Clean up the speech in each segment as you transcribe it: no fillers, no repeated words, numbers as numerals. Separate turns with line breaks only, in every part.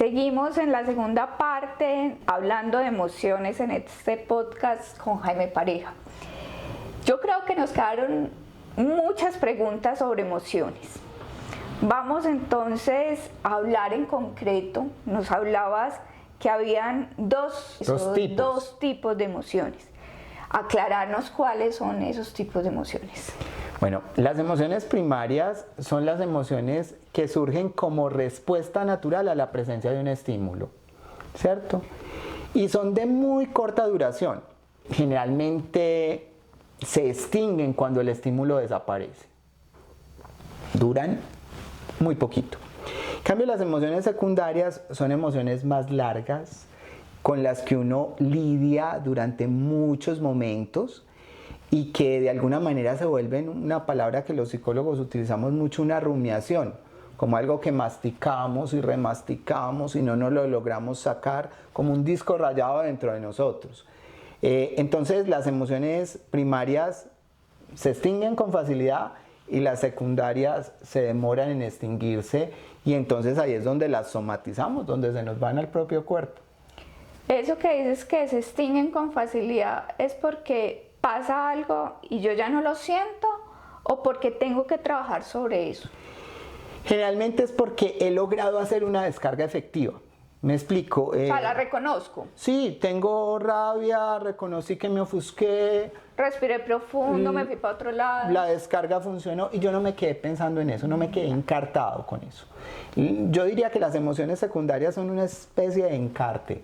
Seguimos en la segunda parte hablando de emociones en este podcast con Jaime Pareja. Yo creo que nos quedaron muchas preguntas sobre emociones. Vamos entonces a hablar en concreto. Nos hablabas que habían dos tipos de emociones. Aclararnos cuáles son esos tipos de emociones.
Bueno, las emociones primarias son las emociones que surgen como respuesta natural a la presencia de un estímulo, ¿cierto? Y son de muy corta duración. Generalmente se extinguen cuando el estímulo desaparece. Duran muy poquito. En cambio, las emociones secundarias son emociones más largas, con las que uno lidia durante muchos momentos y que de alguna manera se vuelven una palabra que los psicólogos utilizamos mucho, una rumiación, como algo que masticamos y remasticamos y no nos lo logramos sacar, como un disco rayado dentro de nosotros. Entonces las emociones primarias se extinguen con facilidad y las secundarias se demoran en extinguirse, y entonces ahí es donde las somatizamos, donde se nos van al propio cuerpo.
Eso que dices que se extinguen con facilidad, ¿es porque pasa algo y yo ya no lo siento o porque tengo que trabajar sobre eso?
Generalmente es porque he logrado hacer una descarga efectiva. ¿Me explico?
O sea, la reconozco.
Sí, tengo rabia, reconocí que me ofusqué.
Respiré profundo, me fui para otro lado.
La descarga funcionó y yo no me quedé pensando en eso, no me quedé encartado con eso. Yo diría que las emociones secundarias son una especie de encarte.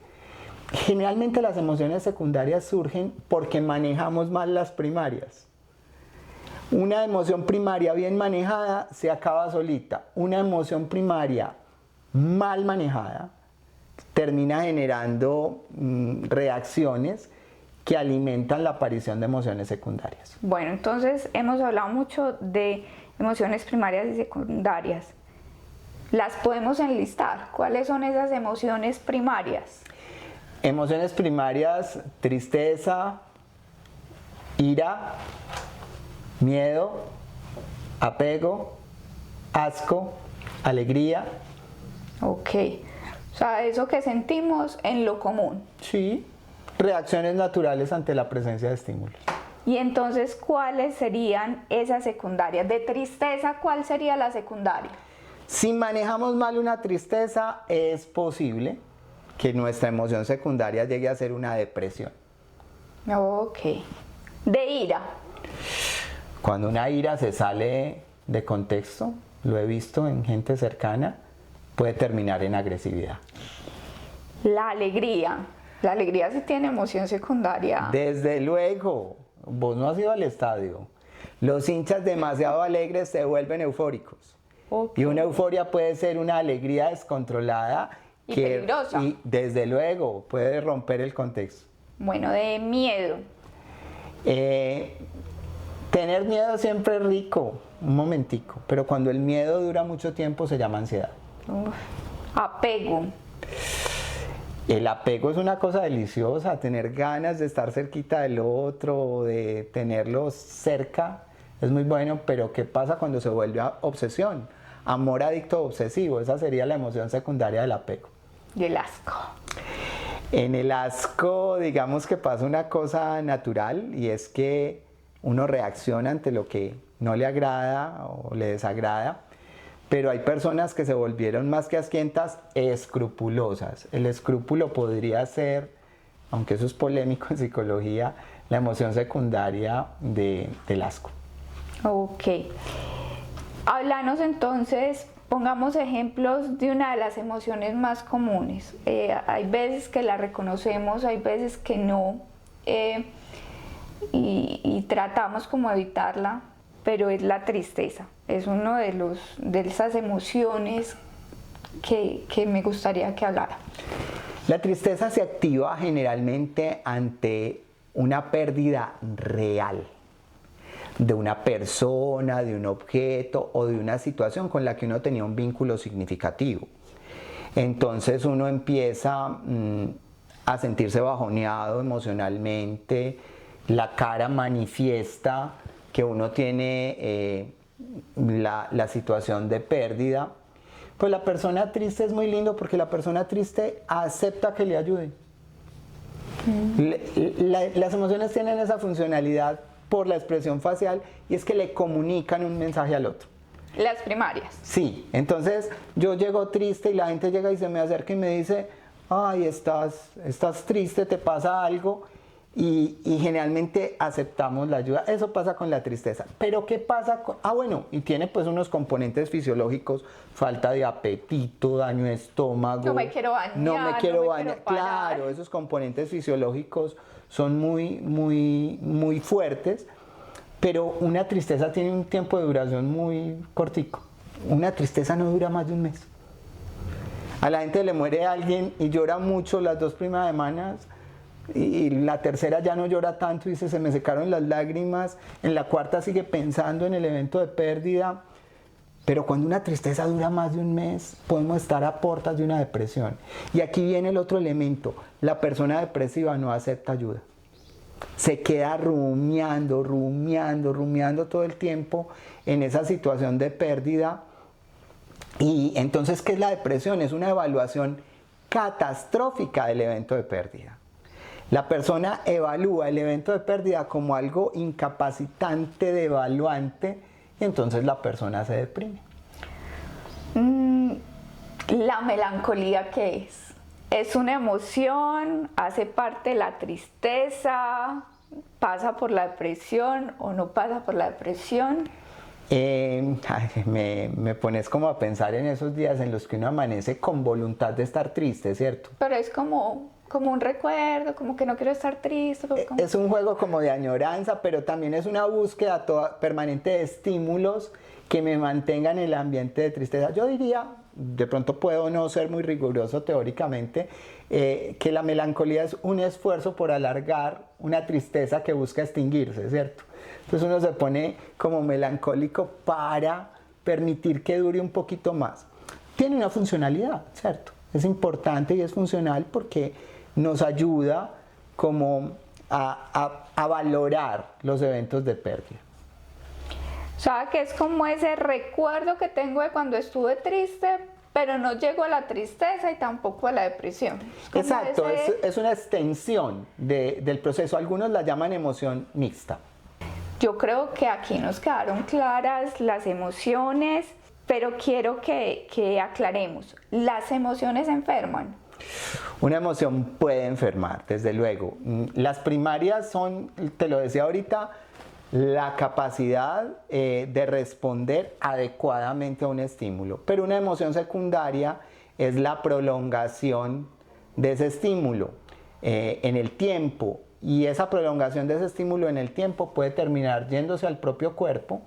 Generalmente las emociones secundarias surgen porque manejamos mal las primarias. Una emoción primaria bien manejada se acaba solita. Una emoción primaria mal manejada termina generando reacciones que alimentan la aparición de emociones secundarias.
Bueno, entonces hemos hablado mucho de emociones primarias y secundarias. ¿Las podemos enlistar? ¿Cuáles son esas emociones primarias?
Emociones primarias: tristeza, ira, miedo, apego, asco, alegría.
Ok, o sea, eso que sentimos en lo común.
Sí, reacciones naturales ante la presencia de estímulos.
Y entonces, ¿cuáles serían esas secundarias? De tristeza, ¿cuál sería la secundaria?
Si manejamos mal una tristeza, es posible que nuestra emoción secundaria llegue a ser una depresión.
Ok. De ira.
Cuando una ira se sale de contexto, lo he visto en gente cercana, puede terminar en agresividad.
La alegría. La alegría sí tiene emoción secundaria.
Desde luego, vos no has ido al estadio. Los hinchas demasiado alegres se vuelven eufóricos.
Okay.
Y una euforia puede ser una alegría descontrolada
y peligrosa.
Y desde luego puede romper el contexto.
Bueno, de miedo.
Tener miedo siempre es rico, un momentico, pero cuando el miedo dura mucho tiempo se llama ansiedad.
Apego.
El apego es una cosa deliciosa, tener ganas de estar cerquita del otro, de tenerlo cerca, es muy bueno, pero ¿qué pasa cuando se vuelve obsesión? Amor adicto obsesivo, esa sería la emoción secundaria del apego.
Y el asco.
En el asco, digamos que pasa una cosa natural, y es que uno reacciona ante lo que no le agrada o le desagrada, pero hay personas que se volvieron más que asquientas, escrupulosas. El escrúpulo podría ser, aunque eso es polémico en psicología, la emoción secundaria del asco.
Ok. Háblanos entonces, pongamos ejemplos de una de las emociones más comunes. Hay veces que la reconocemos, hay veces que no, y tratamos como evitarla, pero es la tristeza. Es uno de esas emociones que me gustaría que hablara.
La tristeza se activa generalmente ante una pérdida real de una persona, de un objeto o de una situación con la que uno tenía un vínculo significativo. Entonces uno empieza a sentirse bajoneado emocionalmente, la cara manifiesta que uno tiene la situación de pérdida, Pues la persona triste es muy lindo porque la persona triste acepta que le ayuden. Las emociones tienen esa funcionalidad por la expresión facial y es que le comunican un mensaje al otro.
Las primarias.
Sí, entonces yo llego triste y la gente llega y se me acerca y me dice, ay, estás triste, te pasa algo, y generalmente aceptamos la ayuda. Eso pasa con la tristeza. Pero ¿qué pasa con...? Bueno, y tiene pues unos componentes fisiológicos, falta de apetito, daño de estómago.
No me quiero bañar,
no me quiero bañar.
parar.
Claro, esos componentes fisiológicos son muy fuertes, pero una tristeza tiene un tiempo de duración muy cortico. Una tristeza no dura más de un mes. A la gente le muere alguien y llora mucho las 2 primeras semanas, y la tercera ya no llora tanto y dice, se me secaron las lágrimas. En la cuarta sigue pensando en el evento de pérdida. Pero cuando una tristeza dura más de un mes, podemos estar a puertas de una depresión. Y aquí viene el otro elemento: la persona depresiva no acepta ayuda. Se queda rumiando todo el tiempo en esa situación de pérdida. Y entonces, ¿qué es la depresión? Es una evaluación catastrófica del evento de pérdida. La persona evalúa el evento de pérdida como algo incapacitante, devaluante, y entonces la persona se deprime.
¿La melancolía qué es? ¿Es una emoción? ¿Hace parte de la tristeza? ¿Pasa por la depresión o no pasa por la depresión?
Me pones como a pensar en esos días en los que uno amanece con voluntad de estar triste, ¿cierto?
Pero es como un recuerdo, como que no quiero estar triste.
Es un juego como de añoranza, pero también es una búsqueda permanente de estímulos que me mantengan en el ambiente de tristeza. Yo diría, de pronto puedo no ser muy riguroso teóricamente, que la melancolía es un esfuerzo por alargar una tristeza que busca extinguirse, ¿cierto? Entonces uno se pone como melancólico para permitir que dure un poquito más. Tiene una funcionalidad, ¿cierto? Es importante y es funcional porque nos ayuda como a valorar los eventos de pérdida.
O sea, que es como ese recuerdo que tengo de cuando estuve triste, pero no llego a la tristeza y tampoco a la depresión.
Exacto, es una extensión del proceso. Algunos la llaman emoción mixta.
Yo creo que aquí nos quedaron claras las emociones, pero quiero que aclaremos. ¿Las emociones enferman?
Una emoción puede enfermar, desde luego. Las primarias son, te lo decía ahorita, la capacidad de responder adecuadamente a un estímulo. Pero una emoción secundaria es la prolongación de ese estímulo en el tiempo. Y esa prolongación de ese estímulo en el tiempo puede terminar yéndose al propio cuerpo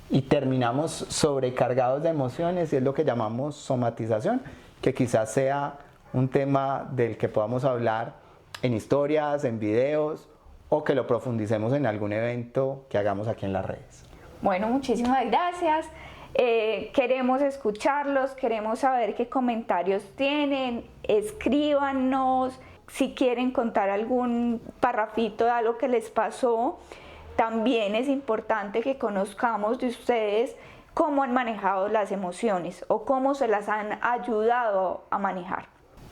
y terminamos sobrecargados de emociones, y es lo que llamamos somatización, que quizás sea un tema del que podamos hablar en historias, en videos, o que lo profundicemos en algún evento que hagamos aquí en las redes.
Bueno, muchísimas gracias. Queremos escucharlos, queremos saber qué comentarios tienen, escríbanos. Si quieren contar algún parrafito de algo que les pasó, también es importante que conozcamos de ustedes cómo han manejado las emociones o cómo se las han ayudado a manejar.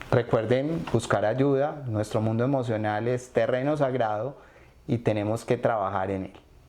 Recuerden buscar ayuda. Nuestro mundo emocional es terreno sagrado y tenemos que trabajar en él.